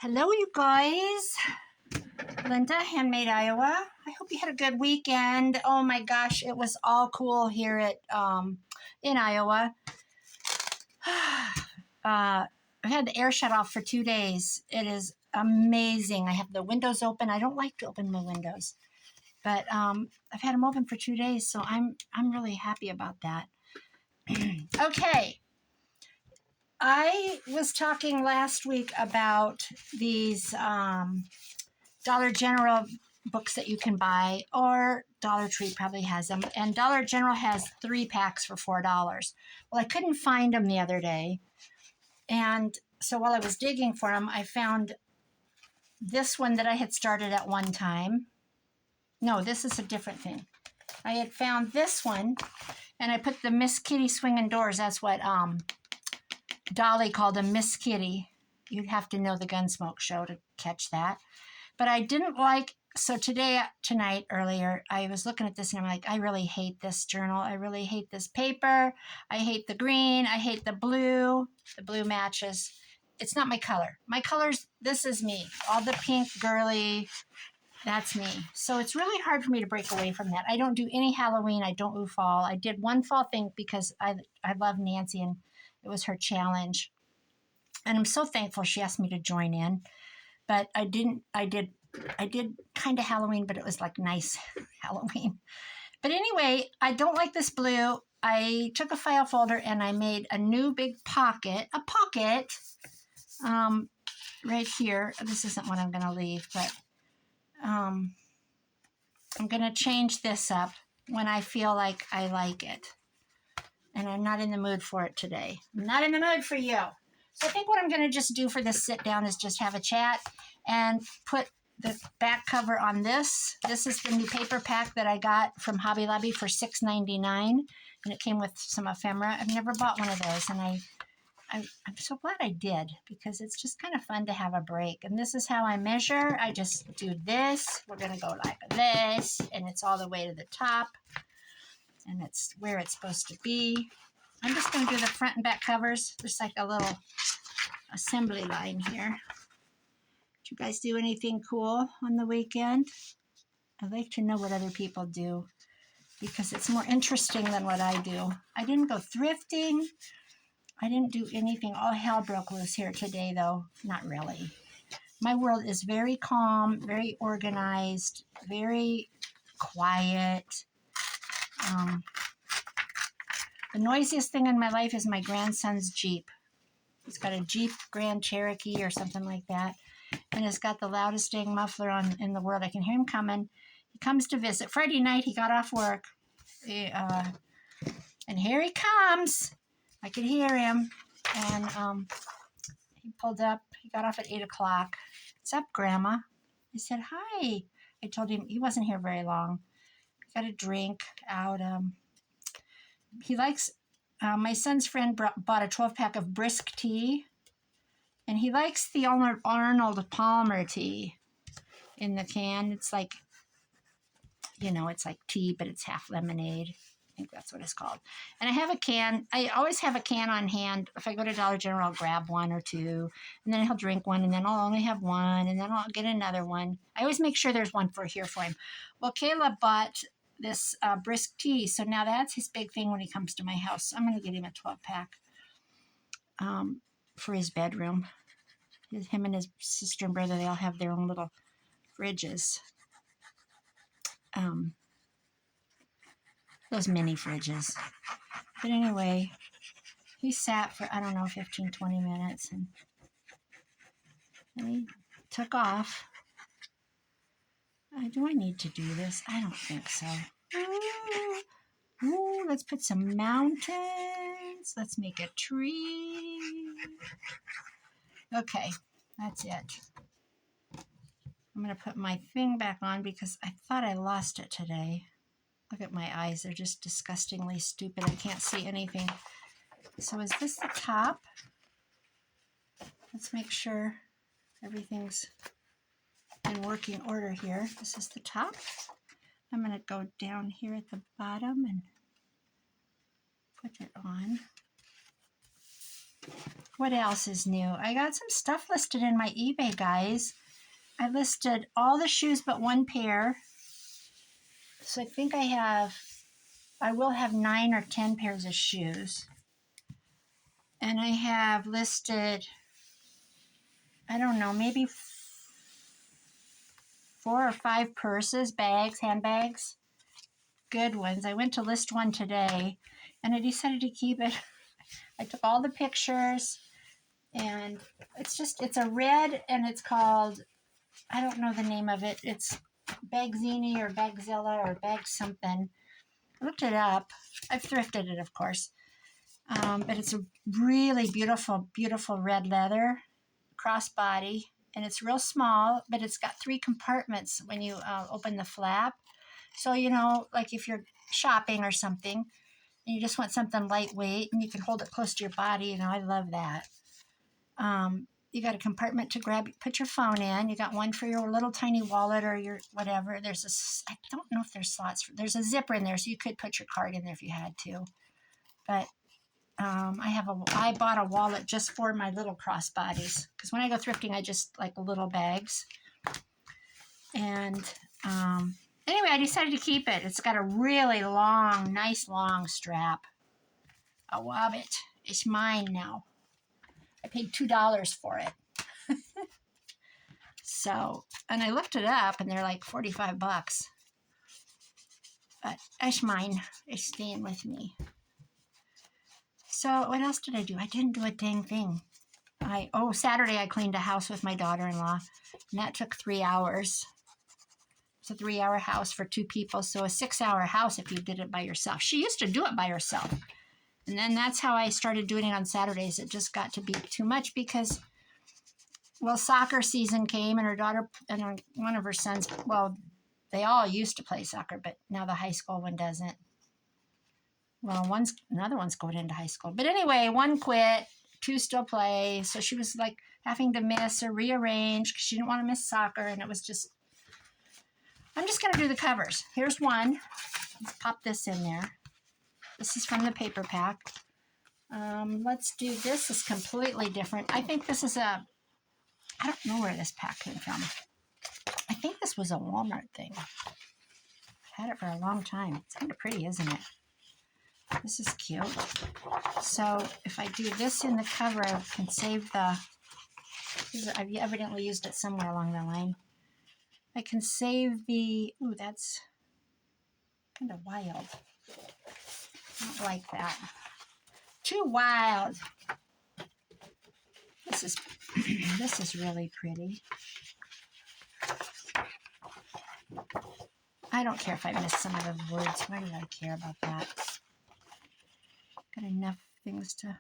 Hello, you guys. Linda, Handmade, Iowa. I hope you had a good weekend. Oh my gosh, it was all cool here at in Iowa. I had the air shut off for 2 days. It is amazing. I have the windows open. I don't like to open my windows, but I've had them open for 2 days, so I'm really happy about that. Okay. I was talking last week about these Dollar General books that you can buy, or Dollar Tree probably has them. And Dollar General has 3 packs for $4. Well, I couldn't find them the other day. And so while I was digging for them, I found this one that I had started at one time. No, this is a different thing. I had found this one, and I put the Miss Kitty Swinging Doors. That's what Dolly called them, Miss Kitty. You'd have to know the Gunsmoke show to catch that. But I didn't like, so tonight, earlier, I was looking at this and I'm like, I really hate this journal. I really hate this paper. I hate the green. I hate the blue. The blue matches. It's not my color. My colors, this is me. All the pink, girly, that's me. So it's really hard for me to break away from that. I don't do any Halloween. I don't do fall. I did one fall thing because I love Nancy and it was her challenge. And I'm so thankful she asked me to join in. But I did kind of Halloween, but it was like nice Halloween. But anyway, I don't like this blue. I took a file folder and I made a new big pocket, right here. This isn't what I'm going to leave, but I'm going to change this up when I feel like I like it. And I'm not in the mood for it today. I'm not in the mood for you. So I think what I'm going to just do for this sit down is just have a chat and put the back cover on this. This is the new paper pack that I got from Hobby Lobby for $6.99, and it came with some ephemera. I've never bought one of those, and I'm so glad I did, because it's just kind of fun to have a break. And this is how I measure. I just do this. We're going to go like this, and it's all the way to the top, and it's where it's supposed to be. I'm just going to do the front and back covers. There's like a little assembly line here. Did you guys do anything cool on the weekend? I'd like to know what other people do, because it's more interesting than what I do. I didn't go thrifting. I didn't do anything. All hell broke loose here today, though. Not really. My world is very calm, very organized, very quiet. The noisiest thing in my life is my grandson's Jeep. He's got a Jeep Grand Cherokee or something like that, and it's got the loudest dang muffler on in the world. I can hear him coming. He comes to visit. Friday night, he got off work, and here he comes. I could hear him, and he pulled up. He got off at 8 o'clock. What's up, Grandma? I said, hi. I told him he wasn't here very long. He got a drink out. He likes, my son's friend bought a 12-pack of Brisk tea, and he likes the Arnold Palmer tea in the can. It's like, it's like tea, but it's half lemonade. I think that's what it's called. And I have a can. I always have a can on hand. If I go to Dollar General, I'll grab one or two, and then he'll drink one, and then I'll only have one, and then I'll get another one. I always make sure there's one for him. Well, Caleb bought this Brisk tea, so now that's his big thing when he comes to my house. I'm going to get him a 12-pack for his bedroom. Him and his sister and brother, they all have their own little fridges. Those mini fridges. But anyway, he sat for, 15, 20 minutes, and then he took off. Do I need to do this? I don't think so. Ooh, let's put some mountains. Let's make a tree. Okay, that's it. I'm going to put my thing back on because I thought I lost it today. Look at my eyes. They're just disgustingly stupid. I can't see anything. So is this the top? Let's make sure everything's in working order here. This is the top. I'm going to go down here at the bottom and put it on. What else is new? I got some stuff listed in my eBay, guys. I listed all the shoes but one pair. So I think I will have 9 or 10 pairs of shoes. And I have listed, I don't know, maybe 4 or 5 purses, bags, handbags. Good ones. I went to list one today and I decided to keep it. I took all the pictures and it's a red and it's called, I don't know the name of it. It's Bagzini or Bagzilla or Bag something. I looked it up. I've thrifted it, of course. But it's a really beautiful, beautiful red leather crossbody. And it's real small, but it's got 3 compartments when you open the flap. So, you know, like if you're shopping or something and you just want something lightweight and you can hold it close to your body, you know, I love that. You got a compartment to put your phone in. You got one for your little tiny wallet or your whatever. I don't know if there's slots. There's a zipper in there, so you could put your card in there if you had to. But I bought a wallet just for my little crossbodies because when I go thrifting, I just like little bags. And anyway, I decided to keep it. It's got a really long, nice long strap. I love it. It's mine now. I paid $2 for it. So, and I looked it up and they're like $45. But it's mine. It's staying with me. So what else did I do? I didn't do a dang thing. Saturday I cleaned a house with my daughter-in-law, and that took 3 hours. It's a 3-hour house for 2 people, so a 6-hour house if you did it by yourself. She used to do it by herself. And then that's how I started doing it on Saturdays. It just got to be too much because, well, soccer season came and her daughter and one of her sons, well, they all used to play soccer, but now the high school one doesn't. Well, another one's going into high school. But anyway, 1 quit, 2 still play. So she was like having to miss or rearrange because she didn't want to miss soccer. And it was just, I'm just going to do the covers. Here's one. Let's pop this in there. This is from the paper pack. Let's do this. Is completely different. I think this is I don't know where this pack came from. I think this was a Walmart thing. I've had it for a long time. It's kind of pretty, isn't it? This is cute. So if I do this in the cover, I can save I've evidently used it somewhere along the line. I can save ooh, that's kind of wild. I don't like that. Too wild. This is really pretty. I don't care if I miss some of the words. Why do I care about that? Got enough things to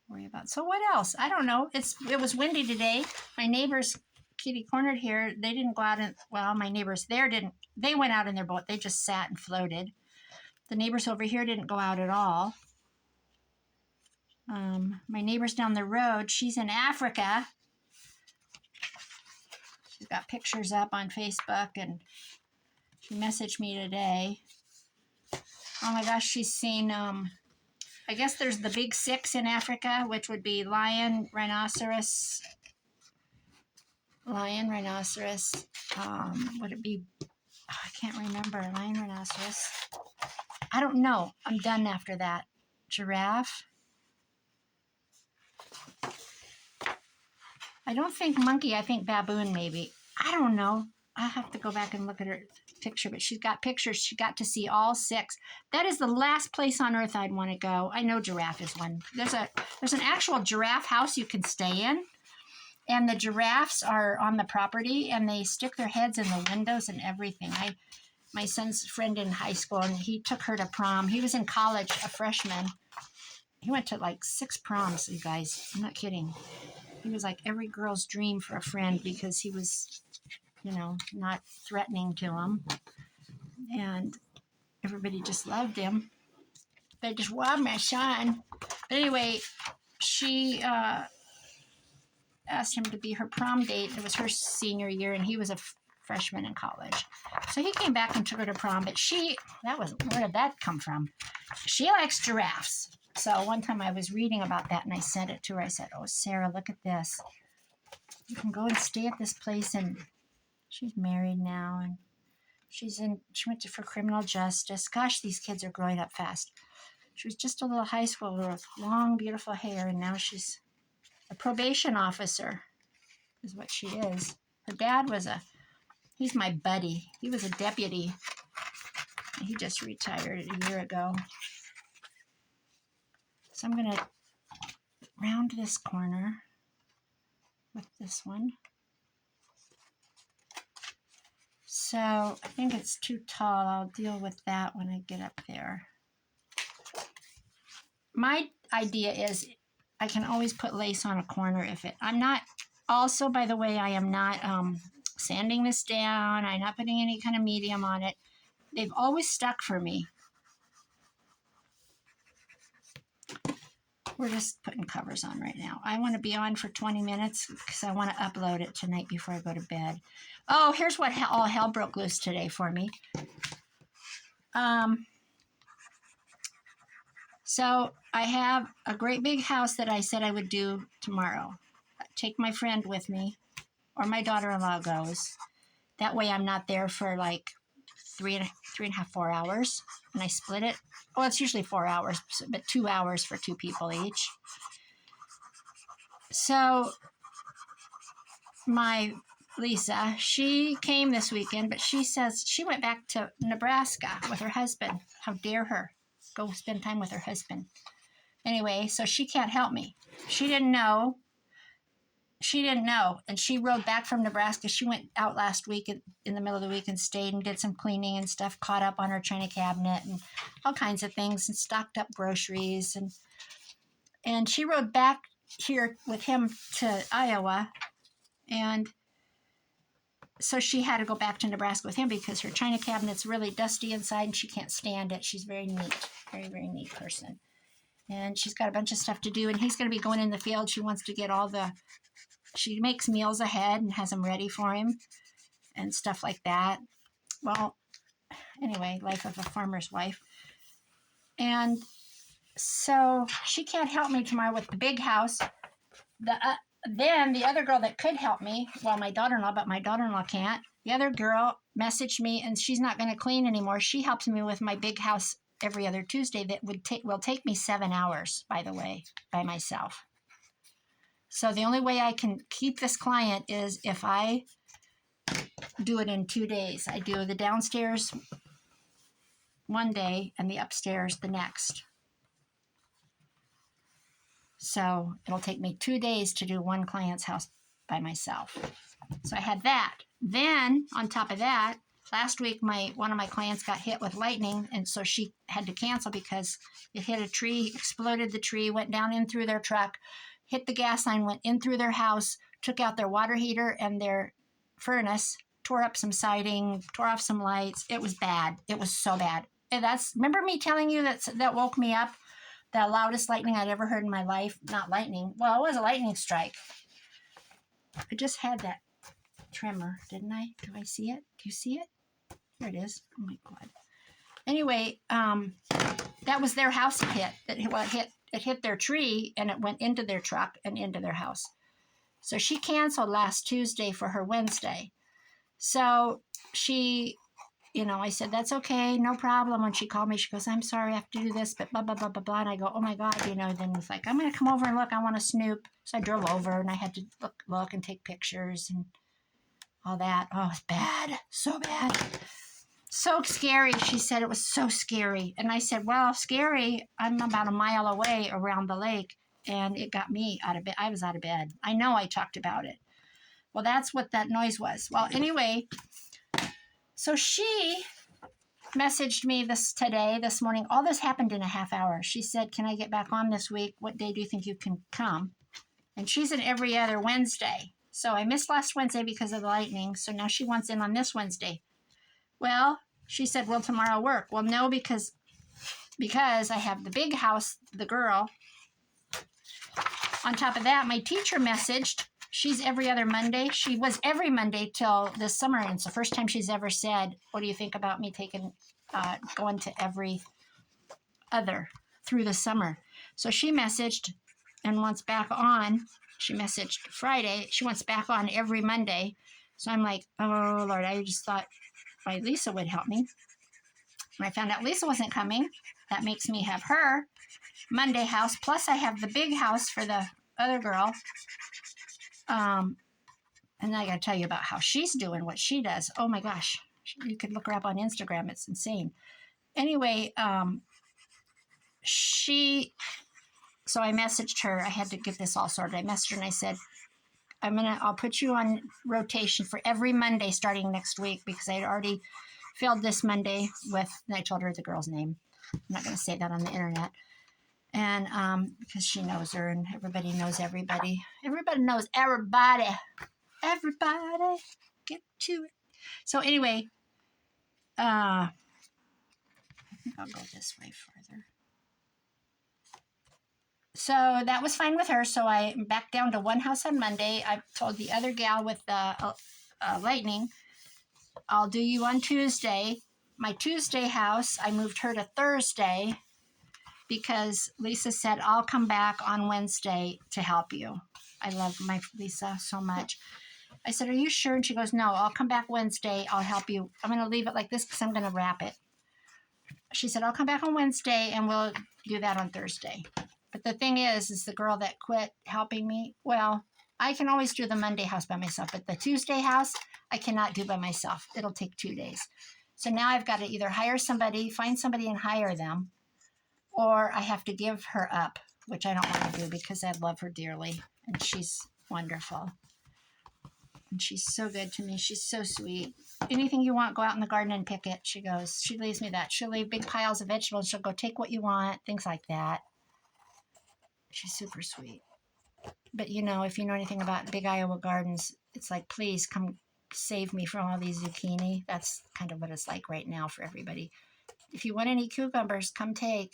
worry about. So what else? I don't know. It was windy today. My neighbors kitty cornered here. They didn't go out my neighbors there didn't. They went out in their boat. They just sat and floated. The neighbors over here didn't go out at all. My neighbors down the road, she's in Africa. She's got pictures up on Facebook and she messaged me today. Oh my gosh, she's seen I guess there's the big 6 in Africa, which would be lion, rhinoceros. Would it be, I can't remember. Lion, rhinoceros. I don't know. I'm done after that. Giraffe. I don't think monkey. I think baboon maybe. I don't know. I have to go back and look at her picture, but she's got pictures. She got to see all 6. That is the last place on earth I'd want to go. I know giraffe is one. There's an actual giraffe house you can stay in, and the giraffes are on the property, and they stick their heads in the windows and everything. My son's friend in high school, and he took her to prom. He was in college, a freshman. He went to like 6 proms, you guys. I'm not kidding. He was like every girl's dream for a friend because he was, not threatening to them. And everybody just loved him. They just loved my son. But anyway, she asked him to be her prom date. It was her senior year, and he was a freshman in college. So he came back and took her to prom. But where did that come from? She likes giraffes. So one time I was reading about that and I sent it to her. I said, oh, Sarah, look at this. You can go and stay at this place. And she's married now. And she went for criminal justice. Gosh, these kids are growing up fast. She was just a little high schooler with long, beautiful hair. And now she's a probation officer is what she is. Her dad he's my buddy. He was a deputy. He just retired a year ago. So I'm going to round this corner with this one. So I think it's too tall. I'll deal with that when I get up there. My idea is I can always put lace on a corner I'm not, also, by the way, I am not sanding this down. I'm not putting any kind of medium on it. They've always stuck for me. We're just putting covers on right now. I want to be on for 20 minutes because I want to upload it tonight before I go to bed. Oh, here's what all hell broke loose today for me. So I have a great big house that I said I would do tomorrow. Take my friend with me, or my daughter-in-law goes. That way I'm not there for like 3.5, 4 hours. And I split it. Well, it's usually 4 hours, but 2 hours for 2 people each. So my Lisa, she came this weekend, but she says she went back to Nebraska with her husband. How dare her go spend time with her husband. Anyway, so she can't help me. She didn't know. And she rode back from Nebraska. She went out last week in the middle of the week and stayed and did some cleaning and stuff, caught up on her china cabinet and all kinds of things and stocked up groceries. And she rode back here with him to Iowa. And so she had to go back to Nebraska with him because her china cabinet's really dusty inside and she can't stand it. She's very neat, very, very neat person. And she's got a bunch of stuff to do. And he's going to be going in the field. She wants to get she makes meals ahead and has them ready for him and stuff like that. Well, anyway, life of a farmer's wife. And so she can't help me tomorrow with the big house. Then the other girl that could help me, well, my daughter-in-law, but my daughter-in-law can't. The other girl messaged me, and she's not going to clean anymore. She helps me with my big house every other Tuesday. That will take me 7 hours, by the way, by myself. So the only way I can keep this client is if I do it in 2 days. I do the downstairs one day and the upstairs the next. So it'll take me 2 days to do one client's house by myself. So I had that. Then on top of that, last week one of my clients got hit with lightning, and so she had to cancel because it hit a tree, exploded the tree, went down in through their truck, hit the gas line, went in through their house, took out their water heater and their furnace, tore up some siding, tore off some lights. It was bad. It was so bad. And remember me telling you that woke me up? The loudest lightning I'd ever heard in my life. Not lightning. Well, it was a lightning strike. I just had that tremor, didn't I? Do I see it? Do you see it? Here it is. Oh my God. Anyway, that was their house it hit their tree and it went into their truck and into their house. So she canceled last Tuesday for her Wednesday. So she, I said, that's okay, no problem. When she called me, she goes, I'm sorry, I have to do this, but blah, blah, blah, blah, blah. And I go, oh my God, then it's like, I'm going to come over and look, I want to snoop. So I drove over and I had to look and take pictures and all that. Oh, it's bad, so bad. So scary. She said it was so scary. And I said, well, scary. I'm about a mile away around the lake. And it got me out of bed. I was out of bed. I know I talked about it. Well, that's what that noise was. Well, anyway, so she messaged me this morning. All this happened in a half hour. She said, can I get back on this week? What day do you think you can come? And she's in every other Wednesday. So I missed last Wednesday because of the lightning. So now she wants in on this Wednesday. Well, she said, will tomorrow work? Well, no, because I have the big house, the girl. On top of that, my teacher messaged. She's every other Monday. She was every Monday till this summer, and it's the first time she's ever said, what do you think about me going to every other through the summer? So she messaged and wants back on. She messaged Friday. She wants back on every Monday. So I'm like, oh, Lord, I just thought my Lisa would help me. When I found out Lisa wasn't coming, that makes me have her Monday house. Plus, I have the big house for the other girl. And I got to tell you about how she's doing, what she does. Oh, my gosh. You could look her up on Instagram. It's insane. Anyway, so I messaged her. I had to get this all sorted. I messaged her and I said, I'll put you on rotation for every Monday starting next week because I had already filled this Monday with, and I told her the girl's name. I'm not going to say that on the internet. And because she knows her and everybody knows everybody. Everybody knows everybody. Everybody get to it. So anyway, I think I'll go this way further. So that was fine with her. So I'm back down to one house on Monday. I told the other gal with the lightning, I'll do you on Tuesday. My Tuesday house, I moved her to Thursday because Lisa said, I'll come back on Wednesday to help you. I love my Lisa so much. I said, are you sure? And she goes, no, I'll come back Wednesday. I'll help you. I'm going to leave it like this because I'm going to wrap it. She said, I'll come back on Wednesday and we'll do that on Thursday. But the thing is the girl that quit helping me, well, I can always do the Monday house by myself, but the Tuesday house, I cannot do by myself. It'll take 2 days. So now I've got to either hire somebody, find somebody and hire them, or I have to give her up, which I don't want to do because I love her dearly. And she's wonderful. And she's so good to me. She's so sweet. Anything you want, go out in the garden and pick it. She goes, she leaves me that. She'll leave big piles of vegetables. She'll go take what you want, things like that. She's super sweet. But you know, if you know anything about Big Iowa Gardens, it's like, please come save me from all these zucchini. That's kind of what it's like right now for everybody. If you want any cucumbers, come take.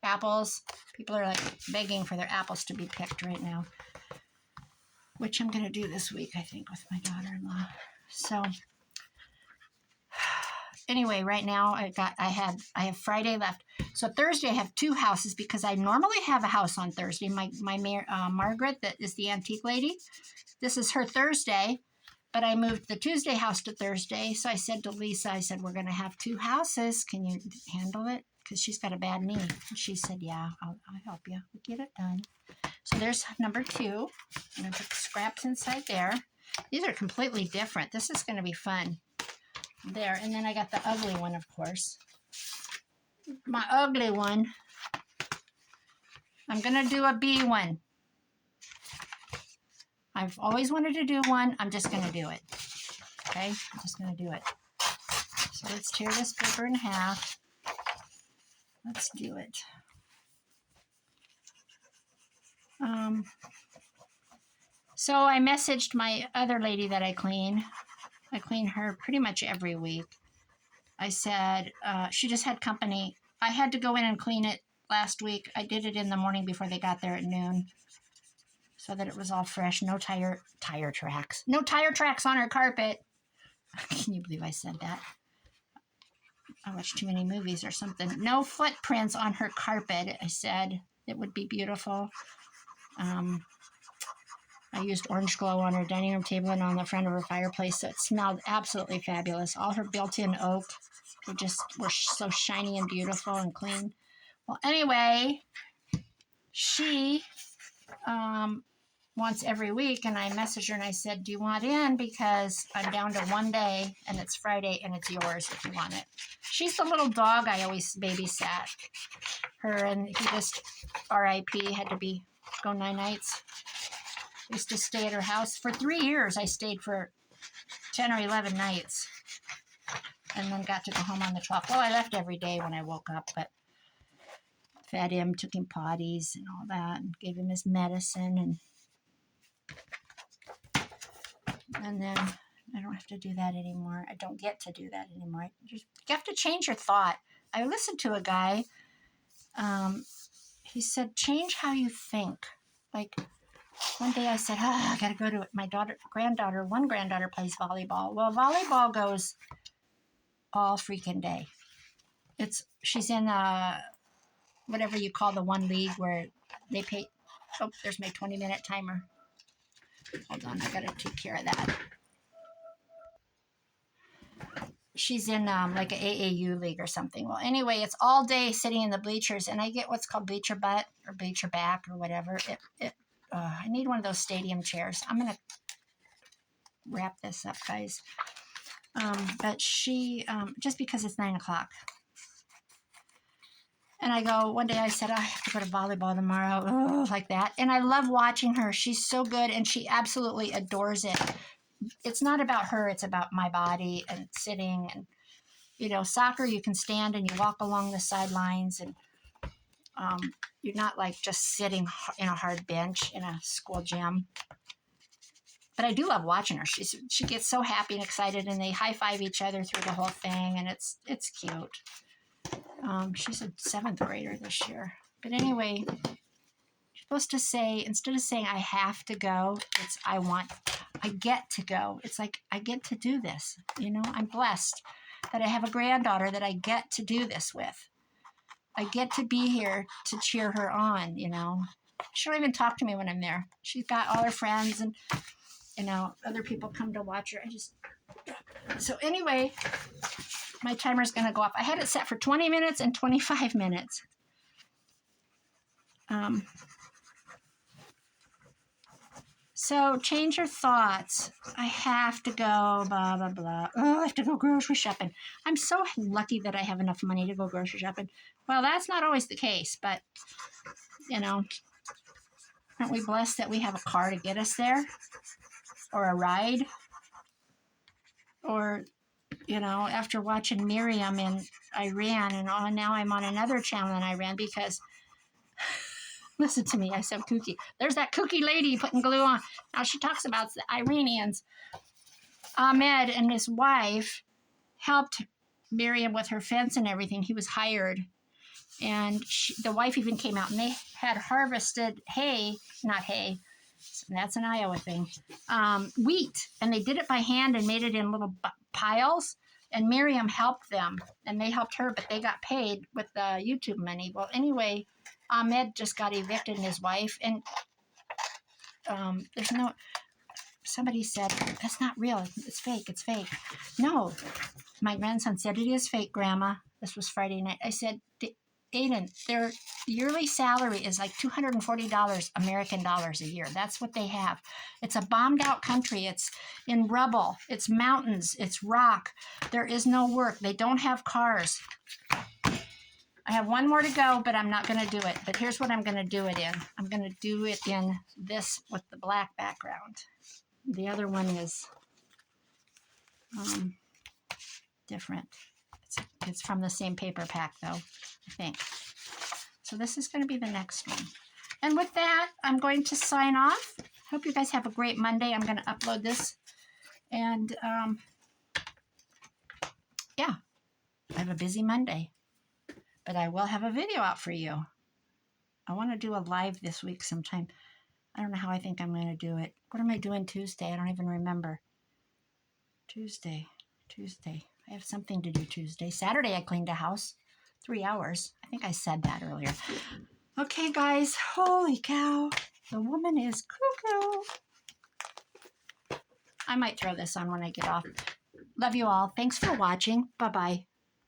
Apples. People are like begging for their apples to be picked right now, which I'm going to do this week, I think, with my daughter-in-law. So anyway, right now I have Friday left. So Thursday I have 2 houses because I normally have a house on Thursday. My Margaret, that is the antique lady, this is her Thursday, but I moved the Tuesday house to Thursday. So I said to Lisa, I said, we're going to have 2 houses. Can you handle it? Because she's got a bad knee. And she said, yeah, I'll help you. We'll get it done. So there's number 2. I'm going to put the scraps inside there. These are completely different. This is going to be fun. There. And then I got the ugly one, of course. My ugly one. I'm going to do a B one. I've always wanted to do one. I'm just going to do it. Okay? I'm just going to do it. So let's tear this paper in half. Let's do it. So I messaged my other lady that I clean. I clean her pretty much every week. I said, she just had company. I had to go in and clean it last week. I did it in the morning before they got there at noon so that it was all fresh. No tire tracks. No tire tracks on her carpet. Can you believe I said that? I watched too many movies or something. No footprints on her carpet. I said it would be beautiful. I used orange glow on her dining room table and on the front of her fireplace, so it smelled absolutely fabulous. All her built-in oak were so shiny and beautiful and clean. Well, anyway, she wants every week, and I messaged her and I said, do you want in? Because I'm down to 1 day, and it's Friday, and it's yours if you want it. She's the little dog I always babysat. Her, and he just, R.I.P., had to go 9 nights. I used to stay at her house. For 3 years, I stayed for 10 or 11 nights, and then got to go home on the 12th. Well, I left every day when I woke up, but fed him, took him potties and all that, and gave him his medicine, and then I don't have to do that anymore. I don't get to do that anymore. You have to change your thought. I listened to a guy. He said, change how you think. Like, one day I said, I got to go to my one granddaughter plays volleyball. Well, volleyball goes all freaking day. She's in whatever you call the one league where they pay. Oh, there's my 20-minute timer. Hold on, I gotta take care of that. She's in like an AAU league or something. Well, anyway, it's all day sitting in the bleachers, and I get what's called bleacher butt or bleacher back or whatever. I need one of those stadium chairs. I'm gonna wrap this up, guys. But she, just because it's 9 o'clock. And I go, one day I said, I have to go to volleyball tomorrow, like that. And I love watching her. She's so good, and she absolutely adores it. It's not about her, it's about my body and sitting. And, you know, soccer, you can stand and you walk along the sidelines, and you're not like just sitting in a hard bench in a school gym. But I do love watching her. She gets so happy and excited, and they high-five each other through the whole thing, and it's cute. She's a 7th grader this year. But anyway, you're supposed to say, instead of saying I have to go, it's I get to go. It's like I get to do this. You know, I'm blessed that I have a granddaughter that I get to do this with. I get to be here to cheer her on, you know. She don't even talk to me when I'm there. She's got all her friends, and, you know, other people come to watch her. So anyway, my timer's going to go off. I had it set for 20 minutes and 25 minutes. So change your thoughts. I have to go, blah, blah, blah. Oh, I have to go grocery shopping. I'm so lucky that I have enough money to go grocery shopping. Well, that's not always the case, but, you know, aren't we blessed that we have a car to get us there? Or a ride? Or, you know, after watching Miriam in Iran, and now I'm on another channel in Iran because, listen to me, I said kooky. There's that kooky lady putting glue on. Now she talks about the Iranians. Ahmed and his wife helped Miriam with her fence and everything. He was hired. And the wife even came out, and they had harvested that's an Iowa thing, wheat. And they did it by hand and made it in little piles. And Miriam helped them, and they helped her, but they got paid with the YouTube money. Well, anyway, Ahmed just got evicted, and his wife. And somebody said, that's not real. It's fake. It's fake. No. My grandson said, it is fake, Grandma. This was Friday night. I said, Aiden, their yearly salary is like $240 American dollars a year. That's what they have. It's a bombed out country. It's in rubble. It's mountains. It's rock. There is no work. They don't have cars. I have one more to go, but I'm not going to do it. But here's what I'm going to do it in. I'm going to do it in this with the black background. The other one is different. It's from the same paper pack, though, I think. So this is going to be the next one. And with that, I'm going to sign off. Hope you guys have a great Monday. I'm going to upload this. And, yeah, I have a busy Monday. But I will have a video out for you. I want to do a live this week sometime. I don't know how I think I'm going to do it. What am I doing Tuesday? I don't even remember. Tuesday. I have something to do Tuesday. Saturday, I cleaned a house. 3 hours. I think I said that earlier. Okay, guys. Holy cow. The woman is cuckoo. I might throw this on when I get off. Love you all. Thanks for watching. Bye-bye.